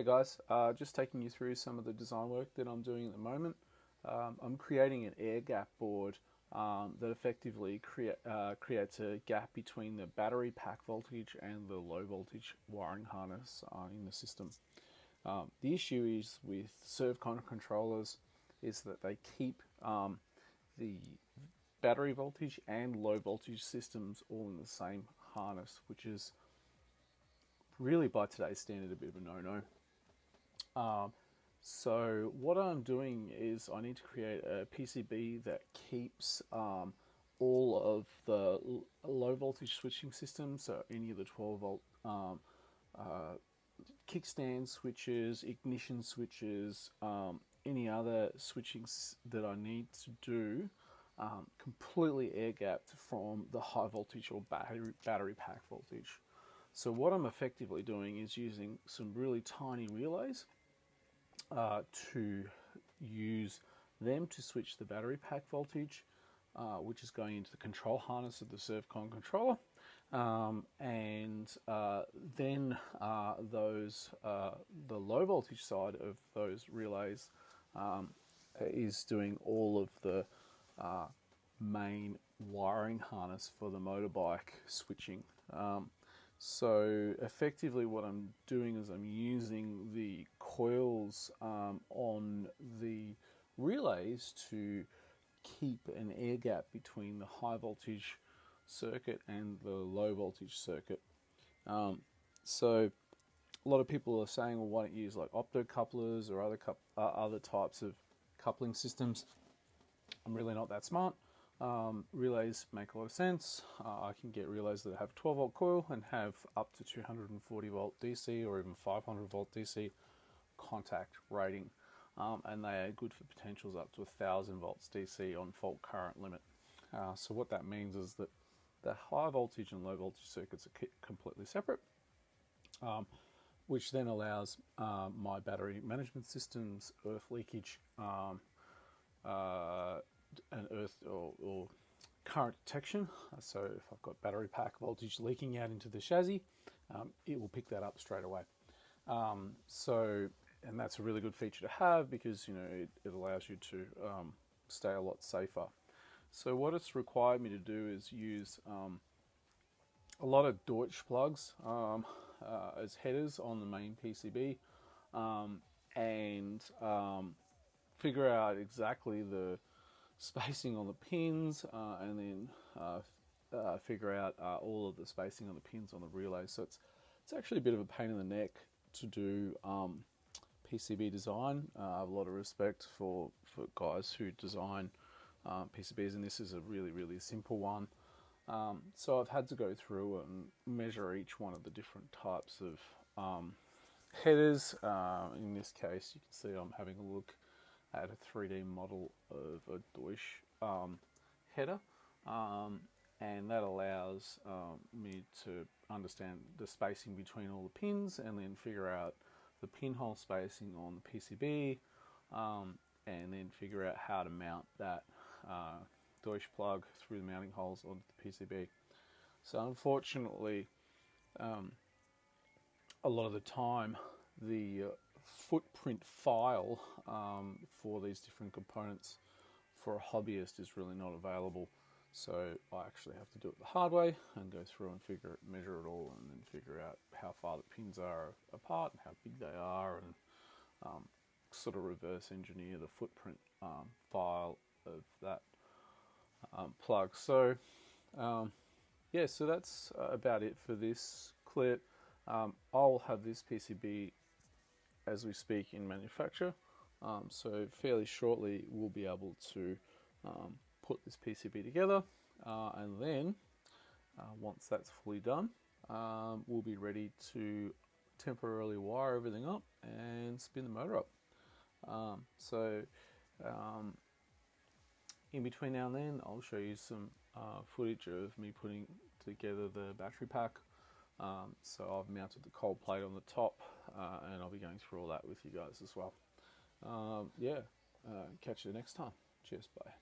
Hey guys, just taking you through some of the design work that I'm doing at the moment. I'm creating an AirGap board that effectively creates a gap between the battery pack voltage and the low voltage wiring harness in the system. The issue is with servo controllers is that they keep the battery voltage and low voltage systems all in the same harness, which is really by today's standard a bit of a no-no. So what I'm doing is I need to create a PCB that keeps all of the low voltage switching systems, so any of the 12 volt kickstand switches, ignition switches, any other switchings that I need to do completely air gapped from the high voltage or battery pack voltage. So what I'm effectively doing is using some really tiny relays to use them to switch the battery pack voltage, which is going into the control harness of the servo controller, and then the low voltage side of those relays is doing all of the main wiring harness for the motorbike switching. So effectively what I'm doing is I'm using the coils on the relays to keep an air gap between the high voltage circuit and the low voltage circuit. So a lot of people are saying, well, why don't you use like optocouplers or other types of coupling systems? I'm really not that smart. Relays make a lot of sense. I can get relays that have 12 volt coil and have up to 240 volt DC or even 500 volt DC contact rating, and they are good for potentials up to 1000 volts DC on fault current limit. So what that means is that the high voltage and low voltage circuits are completely separate, which then allows my battery management systems, earth leakage, and earth or current detection. So if I've got battery pack voltage leaking out into the chassis, it will pick that up straight away. And that's a really good feature to have because it allows you to stay a lot safer. So what it's required me to do is use a lot of Deutsch plugs as headers on the main PCB, and figure out exactly the spacing on the pins, and then figure out all of the spacing on the pins on the relay. So it's actually a bit of a pain in the neck to do PCB design. I have a lot of respect for guys who design PCBs, and this is a really simple one. So I've had to go through and measure each one of the different types of headers. In this case, you can see I'm having a look at a 3D model of a Deutsch header, and that allows me to understand the spacing between all the pins and then figure out the pinhole spacing on the PCB, and then figure out how to mount that Deutsch plug through the mounting holes onto the PCB. So unfortunately, a lot of the time the footprint file for these different components for a hobbyist is really not available. So I actually have to do it the hard way and go through and measure it all, and then figure out how far the pins are apart and how big they are, and sort of reverse engineer the footprint file of that plug. So yeah, so that's about it for this clip. I'll have this PCB as we speak in manufacture, so fairly shortly we'll be able to put this PCB together, and then once that's fully done, we'll be ready to temporarily wire everything up and spin the motor up. In between now and then, I'll show you some footage of me putting together the battery pack. So I've mounted the cold plate on the top, and I'll be going through all that with you guys as well. Yeah, catch you next time. Cheers, bye.